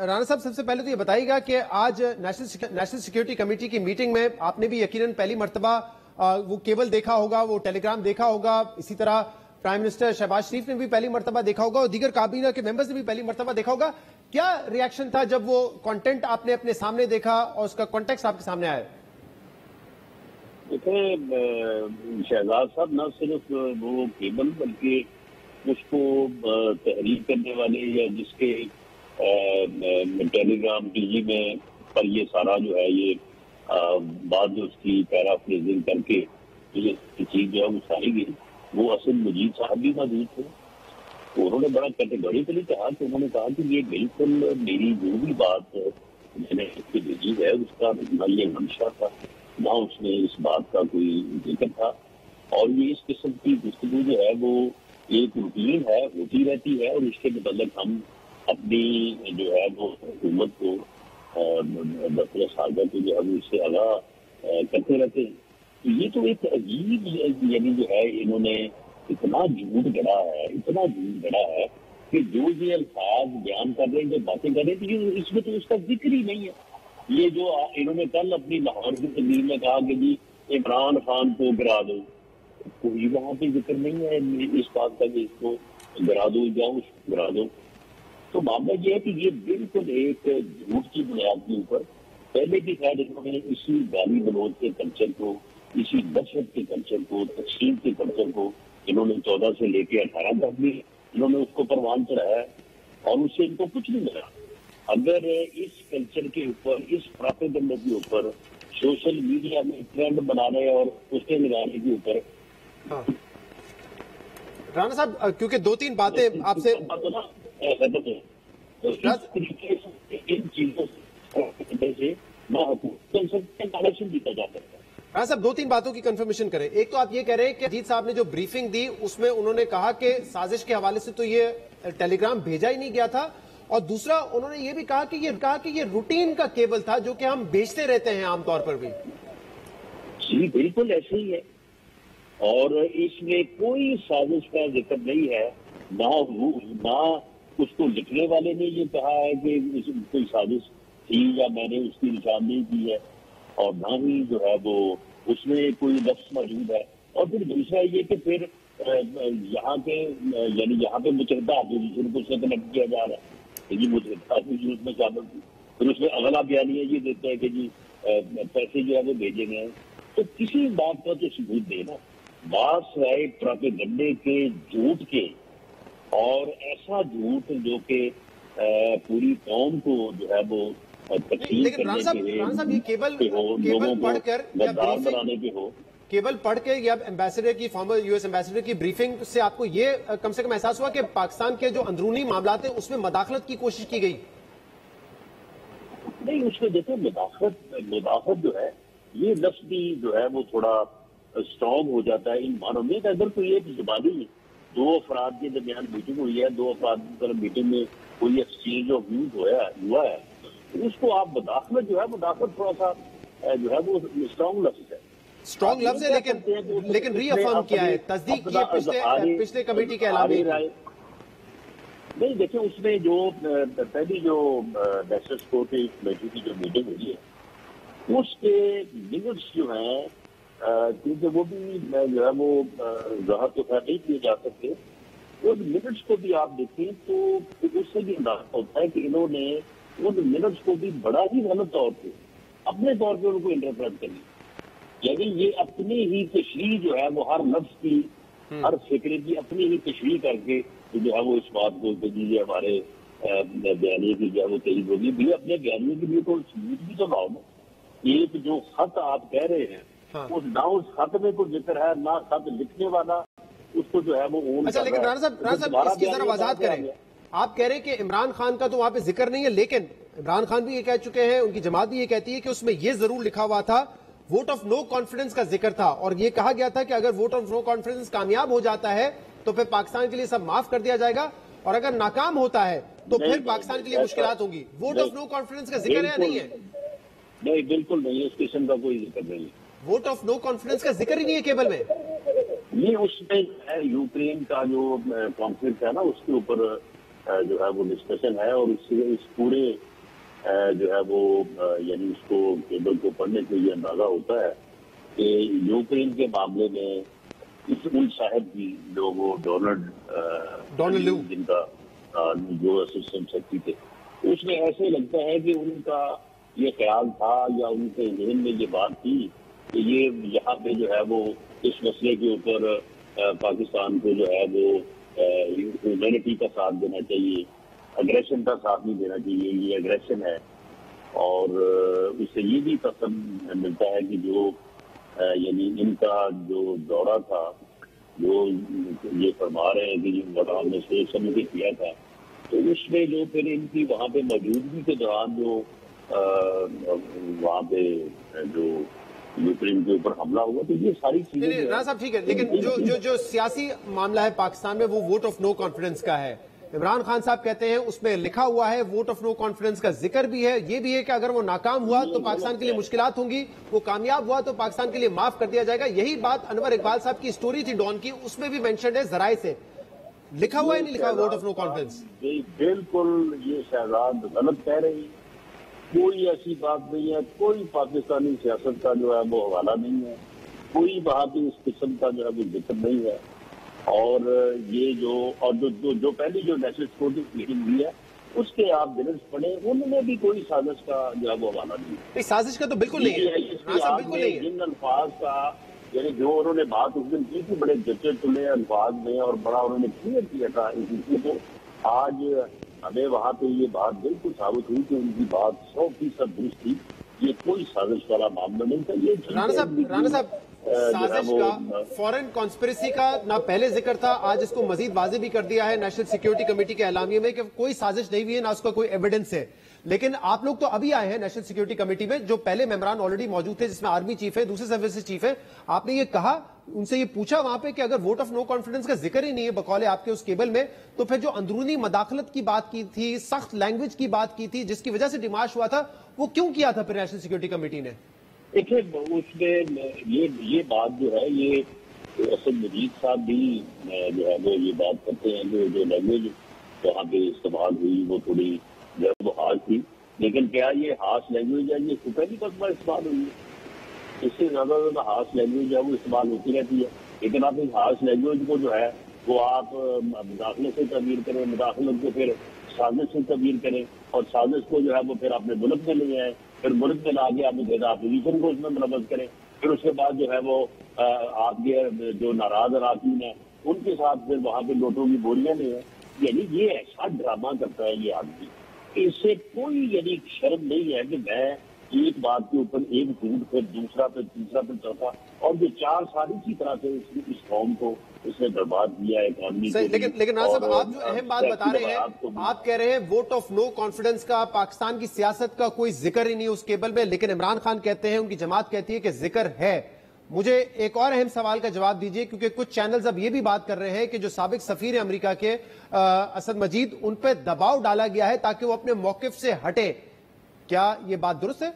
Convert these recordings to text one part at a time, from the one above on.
رانا صاحب سب سے پہلے تو یہ بتائیے گا کہ آج نیشنل سیکیورٹی کمیٹی کی میٹنگ میں آپ نے بھی یقیناً پہلی مرتبہ وہ کیبل دیکھا ہوگا، وہ ٹیلی گرام دیکھا ہوگا، اسی طرح پرائم منسٹر شہباز شریف نے بھی پہلی مرتبہ دیکھا ہوگا اور دیگر کابینہ کے ممبرز نے بھی پہلی مرتبہ دیکھا ہوگا. کیا ری ایکشن تھا جب وہ کانٹینٹ آپ نے اپنے سامنے دیکھا اور اس کا کانٹیکسٹ آپ کے سامنے آیا؟ دیکھیں شہزاد صاحب، نہ صرف وہ کیبل بلکہ اس کو تحریر کرنے والے یا جس کے ٹیلی گرام ٹی وی میں پر یہ سارا جو ہے یہ بعد اس کی پیرافریزنگ کر کے یہ چیز جو ہے وہ ساری گئی، وہ اسد مجید صاحب بھی موجود تھے. انہوں نے بڑا کیٹیگوریکلی کہا کہ انہوں نے کہا کہ یہ بالکل میری جو بھی بات میں نے بھیجی ہے اس کا نہ یہ منشا تھا، نہ اس میں اس بات کا کوئی ذکر تھا. اور یہ اس قسم کی گفتگو جو ہے وہ ایک روٹین ہے، ہوتی رہتی ہے، اور اس کے متعلق ہم اپنی جو ہے وہ حکومت کو دفتر خارجہ کو جو ہے وہ اس سے آگاہ کرتے رہتے ہیں. یہ تو ایک عجیب یعنی جو ہے انہوں نے اتنا جھوٹ گڑا ہے کہ جو یہ الفاظ بیان کر رہے ہیں، جو باتیں کر رہے ہیں، اس میں تو اس کا ذکر ہی نہیں ہے. یہ جو انہوں نے کل اپنی لاہور کی تقریر میں کہا کہ جی عمران خان کو گرا دو، کوئی وہاں پہ ذکر نہیں ہے اس بات کا کہ اس کو گرا دو یا اس کو گرا دو. تو معاملہ یہ ہے کہ یہ بالکل ایک جھوٹ کی بنیاد کے اوپر پہلے بھی خیر انہوں نے اسی گالی گلوچ کے کلچر کو، اسی دہشت کے کلچر کو، تقسیم کے کلچر کو انہوں نے 14 سے لے کے 18 تک بھی انہوں نے اس کو پروان چڑھایا ہے اور اس سے ان کو کچھ نہیں ملا. اگر اس کلچر کے اوپر، اس پراپیگنڈا کے اوپر سوشل میڈیا میں ٹرینڈ بنانے اور اس کے لگانے کے اوپر رانا صاحب کیونکہ دو تین باتیں آپ سے اس طریقے سے ان چیزوں سے نہ حکومت کنسلٹیشن دیتا جا سکتا ہے. رانا صاحب دو تین باتوں کی کنفرمیشن کریں. ایک تو آپ یہ کہہ رہے ہیں کہ اجیت صاحب نے جو بریفنگ دی اس میں انہوں نے کہا کہ سازش کے حوالے سے تو یہ ٹیلی گرام بھیجا ہی نہیں گیا تھا، اور دوسرا انہوں نے یہ بھی کہا کہ یہ روٹین کا کیبل تھا جو کہ ہم بیچتے رہتے ہیں عام طور پر بھی. جی بالکل ایسے ہی ہے، اور اس میں کوئی سازش کا ذکر نہیں ہے. نہ اس کو لکھنے والے نے یہ کہا ہے کہ کوئی سازش تھی یا میں نے اس کی نشاندہی کی ہے، اور نہ ہی جو ہے وہ اس میں کوئی لفظ موجود ہے. اور پھر دوسرا یہ کہ پھر یہاں پہ متحدہ اپوزیشن کو اس سے کنیکٹ کیا جا رہا ہے کہ جی متحدہ اپوزیشن میں شامل تھی، پھر اس میں اگلا بیانیہ یہ دیتے ہیں کہ جی پیسے جو ہے وہ بھیجے گئے ہیں. تو کسی بات کا تو ثبوت دینا، بات ہے پراپیگنڈے کے، جھوٹ کے، اور ایسا جھوٹ جو کہ پوری قوم کو جو ہے وہ لیکن رانا صاحب یہ کیبل پڑھ کر بنانے کے ہو، کیبل پڑھ کے یا ایمبیسڈر کی، فارمر یو ایس ایمبیسڈر کی بریفنگ سے آپ کو یہ کم سے کم احساس ہوا کہ پاکستان کے جو اندرونی معاملات ہیں اس میں مداخلت کی کوشش کی گئی؟ نہیں، اس میں دیکھیں مداخلت جو ہے یہ لفظ بھی جو ہے وہ تھوڑا اسٹرانگ ہو جاتا ہے ان معنوں میں کہ اگر کوئی ایک زبانی دو افراد کے درمیان میٹنگ ہوئی ہے، دو افراد کی طرف میٹنگ میں کوئی ایکسچینج آف ویوز ہوا ہے، اس کو آپ مداخلت جو ہے، مداخلت تھوڑا سا جو ہے وہ اسٹرانگ لفظ ہے. اسٹرانگ لفظ ہے لیکن ری افرم کیا ہے، تصدیق کی پچھلے کمیٹی کے اعلامیے کی. نہیں دیکھیں، اس میں جو پہلی جو نیشنل سیکورٹی کمیٹی کی جو میٹنگ ہوئی ہے اس کے منٹس جو ہیں، کیونکہ وہ بھی جو ہے وہ ظاہر تو خیر نہیں کیے جا سکتے، ان منٹس کو بھی آپ دیکھیں تو اس سے بھی اندازہ ہوتا ہے کہ انہوں نے ان منٹس کو بھی بڑا ہی غلط طور پہ اپنے طور پہ ان کو انٹرپریٹ کرنی. یعنی یہ اپنی ہی تشریح جو ہے وہ ہر لفظ کی، ہر فکرے کی اپنی ہی تشریح کر کے جو ہے وہ اس بات کو کہ ہمارے بیانیے کی جو ہے وہ تیز ہوگی بھی، اپنے بیانیے کے لیے تو ثبوت بھی تو لاؤ نا. ایک جو خط آپ کہہ رہے ہیں نہ اس خط میں کوئی ذکر ہے، نہ خط لکھنے والا اس کو جو ہے وہ اچھا. لیکن رانا صاحب اس کی ذرا وضاحت کریں. آپ کہہ رہے ہیں کہ عمران خان کا تو وہاں پہ ذکر نہیں ہے، لیکن عمران خان بھی یہ کہہ چکے ہیں، ان کی جماعت بھی یہ کہتی ہے کہ اس میں یہ ضرور لکھا ہوا تھا، ووٹ آف نو کانفیڈنس کا ذکر تھا، اور یہ کہا گیا تھا کہ اگر ووٹ آف نو کانفیڈنس کامیاب ہو جاتا ہے تو پھر پاکستان کے لیے سب معاف کر دیا جائے گا، اور اگر ناکام ہوتا ہے تو پھر پاکستان کے لیے مشکلات ہوں گی. ووٹ آف نو کانفیڈنس کا ذکر ہے نہیں ہے؟ نہیں بالکل نہیں، اس قسم کا کوئی ذکر نہیں ہے. ووٹ آف نو کانفیڈنس کا ذکر ہی نہیں ہے کیبل میں. یہ اس میں یوکرین کا جو کانفلکٹ ہے نا اس کے اوپر جو ہے وہ ڈسکشن ہے، اور اس پورے جو ہے وہ یعنی اس کو کیبل کو پڑھنے سے یہ اندازہ ہوتا ہے کہ یوکرین کے معاملے میں ان صاحب کی جو وہ ڈونلڈ لو جن کا جو اسسٹنٹ سیکرٹری تھے، اس میں ایسے لگتا ہے کہ ان کا یہ خیال تھا یا ان کے ذہن میں یہ بات تھی کہ یہ یہاں پہ جو ہے وہ اس مسئلے کے اوپر پاکستان کو جو ہے وہ ہیومینٹی کا ساتھ دینا چاہیے، اگریشن کا ساتھ نہیں دینا چاہیے، یہ اگریشن ہے۔ اور اس سے یہ بھی پسند ملتا ہے کہ جو یعنی ان کا جو دورہ تھا، جو یہ فرما رہے ہیں کہ جو نے سوچ سمجھ کے کیا تھا، تو اس میں جو پھر ان کی وہاں پہ موجودگی کے دوران جو وہاں پہ جو یوکرین کے اوپر حملہ ہوا، تو یہ ساری چیزیں رانا صاحب ٹھیک ہے، لیکن جو سیاسی معاملہ ہے پاکستان میں وہ ووٹ آف نو کانفیڈنس کا ہے۔ عمران خان صاحب کہتے ہیں اس میں لکھا ہوا ہے، ووٹ آف نو کانفیڈنس کا ذکر بھی ہے، یہ بھی ہے کہ اگر وہ ناکام ہوا تو پاکستان کے لیے مشکلات ہوں گی، وہ کامیاب ہوا تو پاکستان کے لیے معاف کر دیا جائے گا۔ یہی بات انور اقبال صاحب کی سٹوری تھی ڈان کی، اس میں بھی مینشنڈ ہے ذرائع سے، لکھا ہوا ہے نہیں لکھا ووٹ آف نو کانفیڈنس؟ بالکل یہ شہزاد غلط کہہ رہی، کوئی ایسی بات نہیں ہے، کوئی پاکستانی سیاست کا جو ہے وہ حوالہ نہیں ہے، کوئی وہاں پہ اس قسم کا جو ہے وہ ذکر نہیں ہے۔ اور یہ جو پہلی جو نیشنل سیکورٹی میٹنگ ہوئی ہے اس کے آپ منٹس پڑھیں، ان میں بھی کوئی سازش کا جو ہے وہ حوالہ نہیں ہے۔ سازش کا تو بالکل نہیں ہے، جن الفاظ کا یعنی جو انہوں نے بات اس دن کی تھی بڑے جچے تلے الفاظ میں اور بڑا انہوں نے کلیئر کیا تھا اس چیز کو، آج ہمیں وہاں پہ یہ بات بالکل ثابت ہوئی کہ ان کی بات 100% درست تھی، یہ کوئی سازش والا معاملہ نہیں تھا۔ یہ رانا صاحب سازش کا، فورن کانسپریسی کا نہ پہلے ذکر تھا، آج اس کو مزید واضح بھی کر دیا ہے نیشنل سیکیورٹی کمیٹی کے اعلامیے میں کہ کوئی سازش نہیں ہوئی ہے، نہ اس کا کوئی ایویڈنس ہے۔ لیکن آپ لوگ تو ابھی آئے ہیں نیشنل سیکیورٹی کمیٹی میں، جو پہلے ممبران آلریڈی موجود تھے جس میں آرمی چیف ہے، دوسرے سروسز چیف ہے، آپ نے یہ کہا ان سے، یہ پوچھا وہاں پہ کہ اگر ووٹ آف نو کانفیڈنس کا ذکر ہی نہیں ہے بقول آپ کے اس کیبل میں، تو پھر جو اندرونی مداخلت کی بات کی تھی، سخت لینگویج کی بات کی تھی جس کی وجہ سے ڈیمارش ہوا تھا، وہ کیوں کیا تھا پھر نیشنل سیکیورٹی کمیٹی نے؟ دیکھیں اس میں یہ بات جو ہے یہ اسد مجید صاحب بھی جو ہے وہ یہ بات کرتے ہیں کہ جو لینگویج وہاں پہ استعمال ہوئی وہ تھوڑی جو ہے وہ ہارش تھی، لیکن کیا یہ ہارش لینگویج ہے یہ پہلی مرتبہ استعمال ہوئی ہے؟ اس سے زیادہ ہارش لینگویج ہے وہ استعمال ہوتی رہتی ہے، لیکن آپ اس ہارش لینگویج کو جو ہے وہ آپ مداخلت سے تعبیر کریں، مداخلت کو پھر سازش سے تعبیر کریں، اور سازش کو جو ہے وہ پھر اپنے ملک میں لے آئیں، پھر ملک میں لا کے آپ اپوزیشن کو اس میں ملوث کریں، پھر اس کے بعد جو ہے وہ آپ کے جو ناراض اراکین ہیں ان کے ساتھ پھر وہاں پہ لوٹوں کی بوریاں میں ہے۔ یعنی یہ ایسا ڈرامہ کرتا ہے یہ آدمی کہ اس سے کوئی یعنی شرم نہیں ہے کہ میں ایک بات کے اوپر ایک جھوٹ پھر دوسرا پھر تیسرا پھر چوتھا، اور جو 4 سال اسی طرح سے اس قوم کو اس نے برباد کیا ہے اکانومی کو۔ لیکن رانا صاحب آپ جو اہم بات بتا رہے ہیں، آپ کہہ رہے ہیں ووٹ آف نو کانفیڈنس کا، پاکستان کی سیاست کا کوئی ذکر ہی نہیں اس کیبل میں، لیکن عمران خان کہتے ہیں، ان کی جماعت کہتی ہے کہ ذکر ہے۔ مجھے ایک اور اہم سوال کا جواب دیجئے، کیونکہ کچھ چینلز اب یہ بھی بات کر رہے ہیں کہ جو سابق سفیر امریکہ کے اسد مجید، ان پہ دباؤ ڈالا گیا ہے تاکہ وہ اپنے موقف سے ہٹے، کیا یہ بات درست ہے؟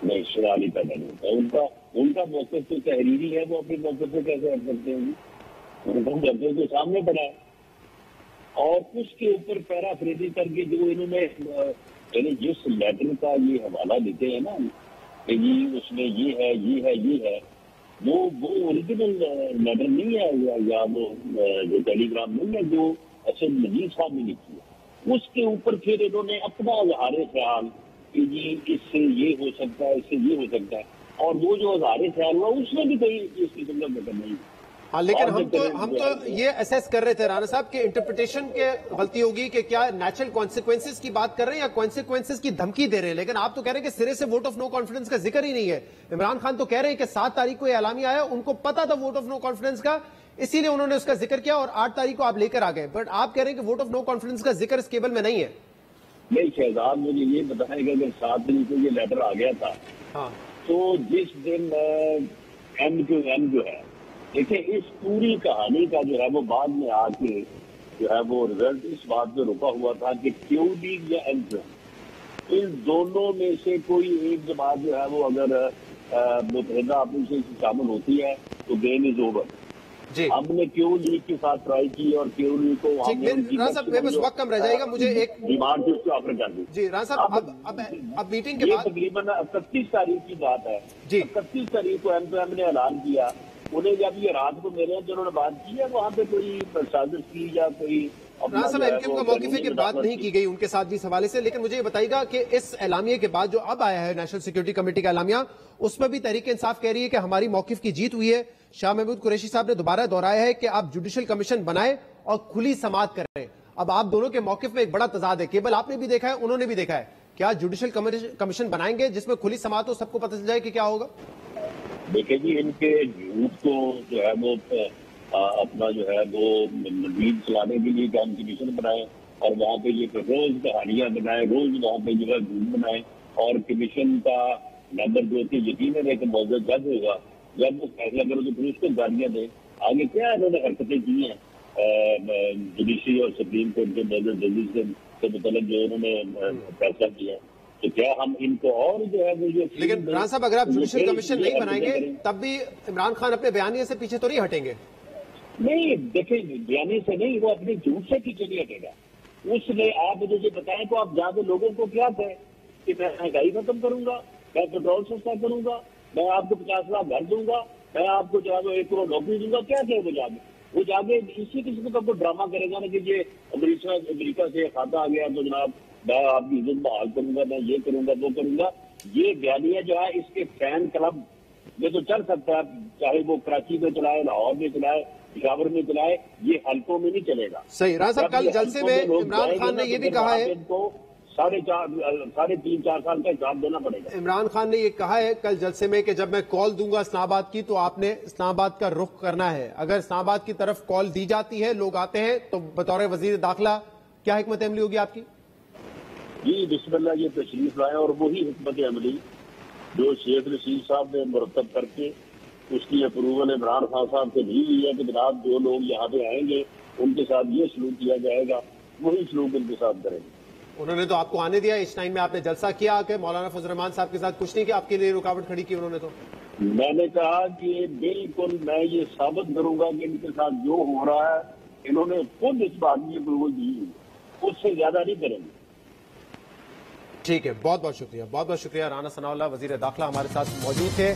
نہیں، سوال ہی پیدا نہیں ہوتا، ان کا موقف تو تحریری ہے، وہ اپنے موقف سے کیسے ہٹ سکتے ہیں؟ جبکہ کے سامنے پڑا ہے اور اس کے اوپر پیرا فریزی کر کے جو انہوں نے یعنی جس لیٹر کا یہ حوالہ دیتے ہیں نا کہ یہ اس میں یہ ہے یہ ہے یہ ہے، وہ اوریجنل لیٹر نہیں ہے یا وہ جو ٹیلی گرام نہیں ہے جو اسد مجید صاحب نے لکھی ہے، اس کے اوپر پھر انہوں نے اپنا اظہار خیال کہ جی اس سے یہ ہو سکتا ہے، اس سے یہ ہو سکتا ہے، اور وہ جو اظہار خیال ہوا اس میں بھی کوئی اس قسم کا ذکر نہیں ہے۔ ہاں، لیکن ہم تو یہ اسیس کر رہے تھے رانا صاحب کہ انٹرپریٹیشن کے غلطی ہوگی کہ کیا نیچرل کانسیکوینسز کی بات کر رہے ہیں یا کانسیکوینسز کی دھمکی دے رہے ہیں، لیکن آپ تو کہہ رہے ہیں کہ سرے سے ووٹ آف نو کانفیڈنس کا ذکر ہی نہیں ہے۔ عمران خان تو کہہ رہے ہیں کہ 7 تاریخ کو یہ اعلامیہ آیا، ان کو پتا تھا ووٹ آف نو کانفیڈنس کا، اسی لیے انہوں نے اس کا ذکر کیا اور 8 تاریخ کو آپ لے کر آ گئے، بٹ آپ کہہ رہے ہیں کہ ووٹ آف نو کانفیڈنس کا ذکر اس کیبل میں نہیں ہے۔ نہیں شہزاد، مجھے یہ بتائیں کہ اگر 7 دن کو یہ لیٹر آ گیا تھا تو جس دن MQM جو ہے، دیکھیں اس پوری کہانی کا جو ہے وہ بعد میں آ کے جو ہے وہ رزلٹ اس بات پہ رکا ہوا تھا کہ کیو لیگ یا MQM، ان دونوں میں سے کوئی ایک جماعت جو ہے وہ اگر متحدہ اپنی سے شامل ہوتی ہے تو گیم از اوور۔ ہم نے کیوں لیگ کے ساتھ ٹرائی کی اور کیوں لیگ کو رانا صاحب میرے پاس وقت کم رہ جائے گا، مجھے ایک ڈیمانڈ تھی اس کو آفر کر دی. جی رانا صاحب اب میٹنگ کے بعد تقریباً 31 تاریخ کی بات ہے. جی 31 تاریخ کو ایم نے اعلان کیا. انہیں جب یہ رات کو میرے جو انہوں نے بات کی ہے وہاں پہ کوئی سازش کی یا کوئی رانا صاحب ایم کیو کا موقف ہے کہ بات نہیں کی گئی ان کے ساتھ بھی اس حوالے سے، لیکن مجھے یہ بتائیے گا کہ اس اعلامیے کے بعد جو اب آیا ہے نیشنل سیکورٹی کمیٹی کا اعلامیہ، اس پر بھی تحریک انصاف کہہ رہی ہے کہ ہماری موقف کی جیت ہوئی ہے. شاہ محمود قریشی صاحب نے دوبارہ دہرایا ہے کہ آپ جوڈیشل کمیشن بنائیں اور کھلی سماعت کریں. اب آپ دونوں کے موقف میں ایک بڑا تضاد ہے، کیبل آپ نے بھی دیکھا ہے، انہوں نے بھی دیکھا ہے. کیا جوڈیشل کمیشن بنائیں گے جس میں کھلی سماعت ہو، سب کو پتہ چل جائے کہ کیا ہوگا؟ دیکھیں جی، ان کے جھوٹ کو جو ہے وہ اپنا جو ہے وہ مزید چلانے کے لیے کام کمیشن بنائے اور وہاں پہ یہ روز کہانیاں بنائے، روز وہاں پہ جو ہے جھوٹ بنائے. اور کمیشن کا ممبر جو کہ یقیناً ایک موضوع جج ہوگا، جب وہ فیصلہ کرو تو پھر اس کو گالیاں دیں. آگے کیا انہوں نے حرکتیں کی ہیں جوڈیشری اور سپریم کورٹ کے موضوع ججز سے متعلق جو انہوں نے فیصلہ کیا، تو کیا ہم ان کو اور جو ہے وہ لیکن رانا صاحب اگر آپ جوڈیشل کمیشن نہیں بنائیں گے تب بھی عمران خان اپنے بیانیے سے پیچھے تو نہیں ہٹیں گے؟ نہیں دیکھیں، بیانیے سے نہیں، وہ اپنے جھوٹ سے پیچھے نہیں ہٹے گا. اس نے آپ مجھے یہ بتائیں تو آپ جا کے لوگوں کو کیا کہیں کہ میں مہنگائی ختم کروں گا، میں پیٹرول سستا کروں گا، میں آپ کو 50 لاکھ گھر دوں گا، میں آپ کو جو ہے 1 کروڑ نوکری دوں گا. کیا کہ وہ جا کے اسی قسم کا کوئی ڈرامہ کرے گا نا کہ یہ امریکہ سے کھاتا آ گیا تو جناب میں آپ کی عزت بحال کروں گا، میں یہ کروں گا وہ کروں گا. یہ بیانیہ جو ہے اس کے فین کلب میں تو چل سکتا ہے، چاہے وہ کراچی میں چلائے، لاہور میں چلائے، پشاور میں چلائے، یہ حلقوں میں نہیں چلے گا. صحیح. رانا صاحب کل جلسے میں عمران خان نے یہ بھی کہا ہے کو 3.5-4 سال کا حساب دینا پڑے گا. عمران خان نے یہ کہا ہے کل جلسے میں کہ جب میں کال دوں گا اسلام آباد کی تو آپ نے اسلام آباد کا رخ کرنا ہے. اگر اسلام آباد کی طرف کال دی جاتی ہے، لوگ آتے ہیں، تو بطور وزیر داخلہ کیا حکمت عملی ہوگی آپ کی؟ جی بسم اللہ، یہ تشریف لائے اور وہی حکمت عملی جو شیخ رشید صاحب نے مرتب کر کے اس کی اپروول عمران خان صاحب سے بھی ہوئی ہے کہ جناب جو لوگ یہاں پہ آئیں گے ان کے ساتھ یہ سلوک کیا جائے گا، وہی سلوک ان کے ساتھ کریں گے. انہوں نے تو آپ کو آنے دیا، اس ٹائم میں آپ نے جلسہ کیا کہ مولانا فضل الرحمان صاحب کے ساتھ کچھ نہیں کیا، آپ کے لیے رکاوٹ کھڑی کی انہوں نے. تو میں نے کہا کہ بالکل میں یہ ثابت کروں گا کہ ان کے ساتھ جو ہو رہا ہے انہوں نے خود اس بات کی اپروول دی، اس سے زیادہ نہیں کریں گے. ٹھیک ہے، بہت بہت شکریہ، بہت بہت شکریہ. رانا ثناء اللہ وزیر داخلہ ہمارے ساتھ موجود تھے.